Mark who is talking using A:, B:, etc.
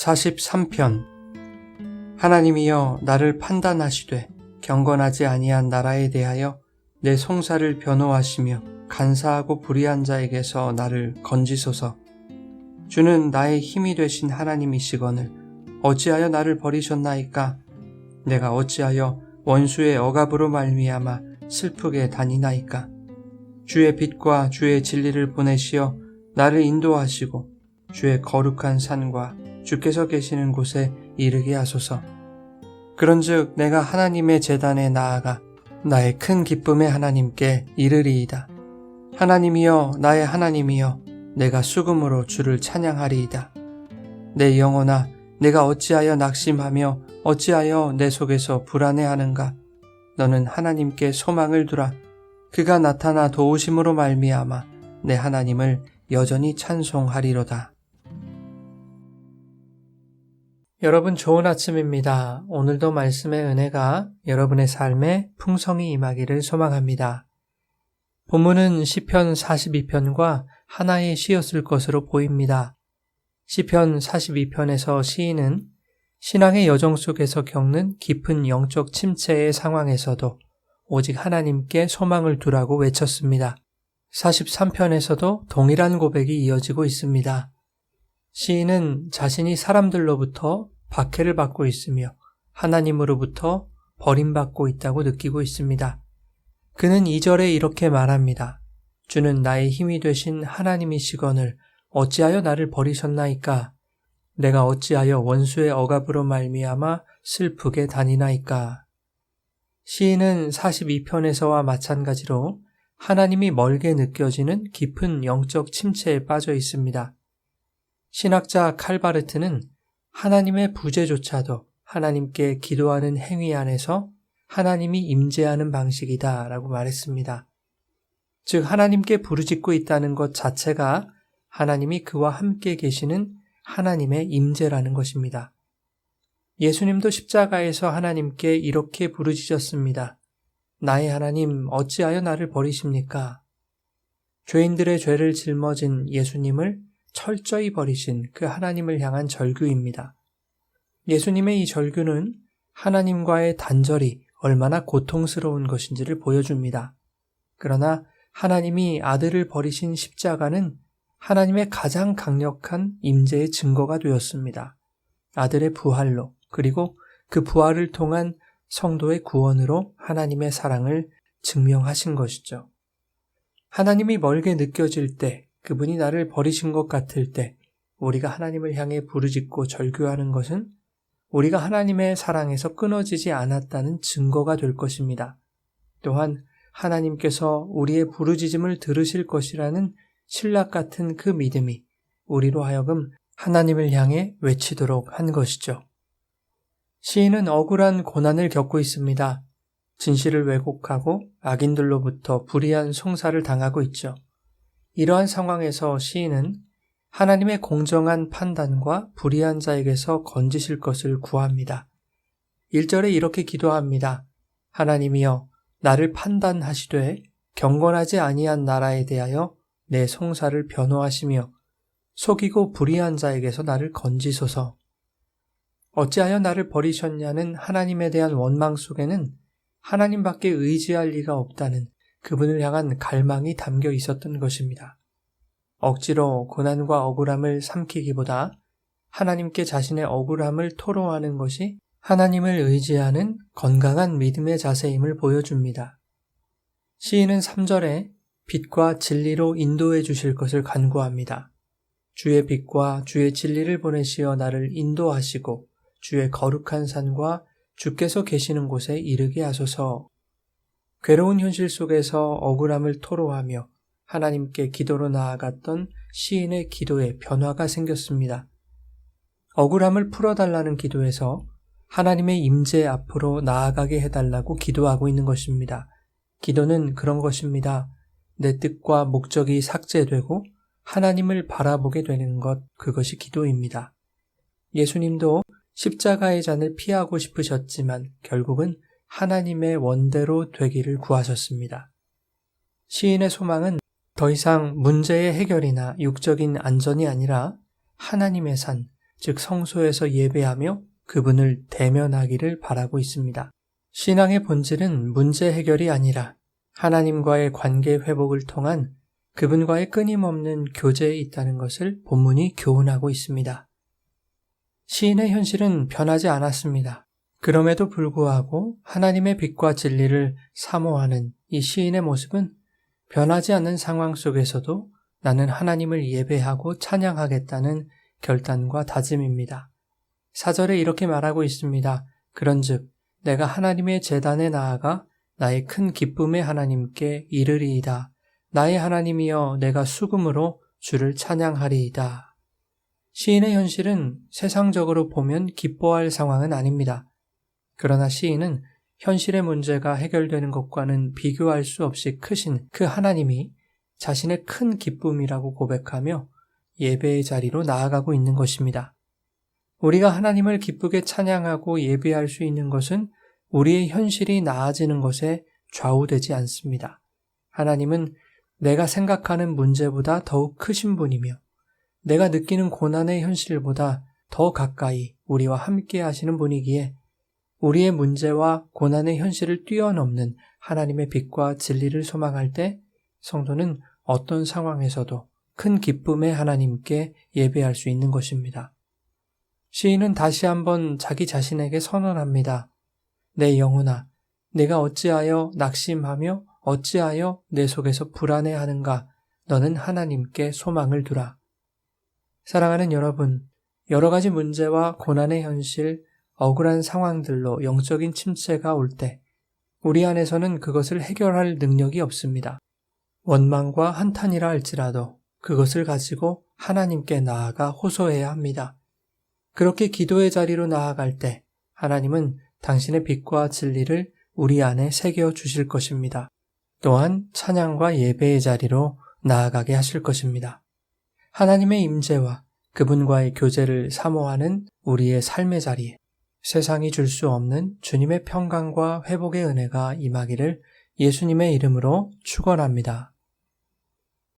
A: 43편. 하나님이여 나를 판단하시되 경건하지 아니한 나라에 대하여 내 송사를 변호하시며 간사하고 불의한 자에게서 나를 건지소서. 주는 나의 힘이 되신 하나님이시거늘 어찌하여 나를 버리셨나이까? 내가 어찌하여 원수의 억압으로 말미암아 슬프게 다니나이까? 주의 빛과 주의 진리를 보내시어 나를 인도하시고 주의 거룩한 산과 주께서 계시는 곳에 이르게 하소서. 그런즉 내가 하나님의 제단에 나아가 나의 큰 기쁨의 하나님께 이르리이다. 하나님이여 나의 하나님이여 내가 수금으로 주를 찬양하리이다. 내 영혼아 내가 어찌하여 낙심하며 어찌하여 내 속에서 불안해하는가? 너는 하나님께 소망을 두라. 그가 나타나 도우심으로 말미암아 내 하나님을 여전히 찬송하리로다. 여러분 좋은 아침입니다. 오늘도 말씀의 은혜가 여러분의 삶에 풍성히 임하기를 소망합니다. 본문은 시편 42편과 하나의 시였을 것으로 보입니다. 시편 42편에서 시인은 신앙의 여정 속에서 겪는 깊은 영적 침체의 상황에서도 오직 하나님께 소망을 두라고 외쳤습니다. 43편에서도 동일한 고백이 이어지고 있습니다. 시인은 자신이 사람들로부터 박해를 받고 있으며 하나님으로부터 버림받고 있다고 느끼고 있습니다. 그는 2절에 이렇게 말합니다. 주는 나의 힘이 되신 하나님이시거늘 어찌하여 나를 버리셨나이까? 내가 어찌하여 원수의 억압으로 말미암아 슬프게 다니나이까? 시인은 42편에서와 마찬가지로 하나님이 멀게 느껴지는 깊은 영적 침체에 빠져 있습니다. 신학자 칼바르트는 하나님의 부재조차도 하나님께 기도하는 행위 안에서 하나님이 임재하는 방식이다 라고 말했습니다. 즉 하나님께 부르짖고 있다는 것 자체가 하나님이 그와 함께 계시는 하나님의 임재라는 것입니다. 예수님도 십자가에서 하나님께 이렇게 부르짖었습니다. 나의 하나님 어찌하여 나를 버리십니까? 죄인들의 죄를 짊어진 예수님을 철저히 버리신 그 하나님을 향한 절규입니다. 예수님의 이 절규는 하나님과의 단절이 얼마나 고통스러운 것인지를 보여줍니다. 그러나 하나님이 아들을 버리신 십자가는 하나님의 가장 강력한 임재의 증거가 되었습니다. 아들의 부활로 그리고 그 부활을 통한 성도의 구원으로 하나님의 사랑을 증명하신 것이죠. 하나님이 멀게 느껴질 때, 그분이 나를 버리신 것 같을 때 우리가 하나님을 향해 부르짖고 절규하는 것은 우리가 하나님의 사랑에서 끊어지지 않았다는 증거가 될 것입니다. 또한 하나님께서 우리의 부르짖음을 들으실 것이라는 신락 같은 그 믿음이 우리로 하여금 하나님을 향해 외치도록 한 것이죠. 시인은 억울한 고난을 겪고 있습니다. 진실을 왜곡하고 악인들로부터 불의한 송사를 당하고 있죠. 이러한 상황에서 시인은 하나님의 공정한 판단과 불의한 자에게서 건지실 것을 구합니다. 1절에 이렇게 기도합니다. 하나님이여 나를 판단하시되 경건하지 아니한 나라에 대하여 내 송사를 변호하시며 속이고 불의한 자에게서 나를 건지소서. 어찌하여 나를 버리셨냐는 하나님에 대한 원망 속에는 하나님밖에 의지할 리가 없다는 그분을 향한 갈망이 담겨 있었던 것입니다. 억지로 고난과 억울함을 삼키기보다 하나님께 자신의 억울함을 토로하는 것이 하나님을 의지하는 건강한 믿음의 자세임을 보여줍니다. 시인은 3절에 빛과 진리로 인도해 주실 것을 간구합니다. 주의 빛과 주의 진리를 보내시어 나를 인도하시고 주의 거룩한 산과 주께서 계시는 곳에 이르게 하소서. 괴로운 현실 속에서 억울함을 토로하며 하나님께 기도로 나아갔던 시인의 기도에 변화가 생겼습니다. 억울함을 풀어달라는 기도에서 하나님의 임재 앞으로 나아가게 해달라고 기도하고 있는 것입니다. 기도는 그런 것입니다. 내 뜻과 목적이 삭제되고 하나님을 바라보게 되는 것, 그것이 기도입니다. 예수님도 십자가의 잔을 피하고 싶으셨지만 결국은 하나님의 원대로 되기를 구하셨습니다. 시인의 소망은 더 이상 문제의 해결이나 육적인 안전이 아니라 하나님의 산, 즉 성소에서 예배하며 그분을 대면하기를 바라고 있습니다. 신앙의 본질은 문제 해결이 아니라 하나님과의 관계 회복을 통한 그분과의 끊임없는 교제에 있다는 것을 본문이 교훈하고 있습니다. 시인의 현실은 변하지 않았습니다. 그럼에도 불구하고 하나님의 빛과 진리를 사모하는 이 시인의 모습은 변하지 않는 상황 속에서도 나는 하나님을 예배하고 찬양하겠다는 결단과 다짐입니다. 4절에 이렇게 말하고 있습니다. 그런즉 내가 하나님의 제단에 나아가 나의 큰 기쁨의 하나님께 이르리이다. 나의 하나님이여 내가 수금으로 주를 찬양하리이다. 시인의 현실은 세상적으로 보면 기뻐할 상황은 아닙니다. 그러나 시인은 현실의 문제가 해결되는 것과는 비교할 수 없이 크신 그 하나님이 자신의 큰 기쁨이라고 고백하며 예배의 자리로 나아가고 있는 것입니다. 우리가 하나님을 기쁘게 찬양하고 예배할 수 있는 것은 우리의 현실이 나아지는 것에 좌우되지 않습니다. 하나님은 내가 생각하는 문제보다 더욱 크신 분이며 내가 느끼는 고난의 현실보다 더 가까이 우리와 함께 하시는 분이기에 우리의 문제와 고난의 현실을 뛰어넘는 하나님의 빛과 진리를 소망할 때 성도는 어떤 상황에서도 큰 기쁨의 하나님께 예배할 수 있는 것입니다. 시인은 다시 한번 자기 자신에게 선언합니다. 내 영혼아, 내가 어찌하여 낙심하며 어찌하여 내 속에서 불안해하는가? 너는 하나님께 소망을 두라. 사랑하는 여러분, 여러 가지 문제와 고난의 현실, 억울한 상황들로 영적인 침체가 올 때 우리 안에서는 그것을 해결할 능력이 없습니다. 원망과 한탄이라 할지라도 그것을 가지고 하나님께 나아가 호소해야 합니다. 그렇게 기도의 자리로 나아갈 때 하나님은 당신의 빛과 진리를 우리 안에 새겨 주실 것입니다. 또한 찬양과 예배의 자리로 나아가게 하실 것입니다. 하나님의 임재와 그분과의 교제를 사모하는 우리의 삶의 자리에 세상이 줄 수 없는 주님의 평강과 회복의 은혜가 임하기를 예수님의 이름으로 축원합니다.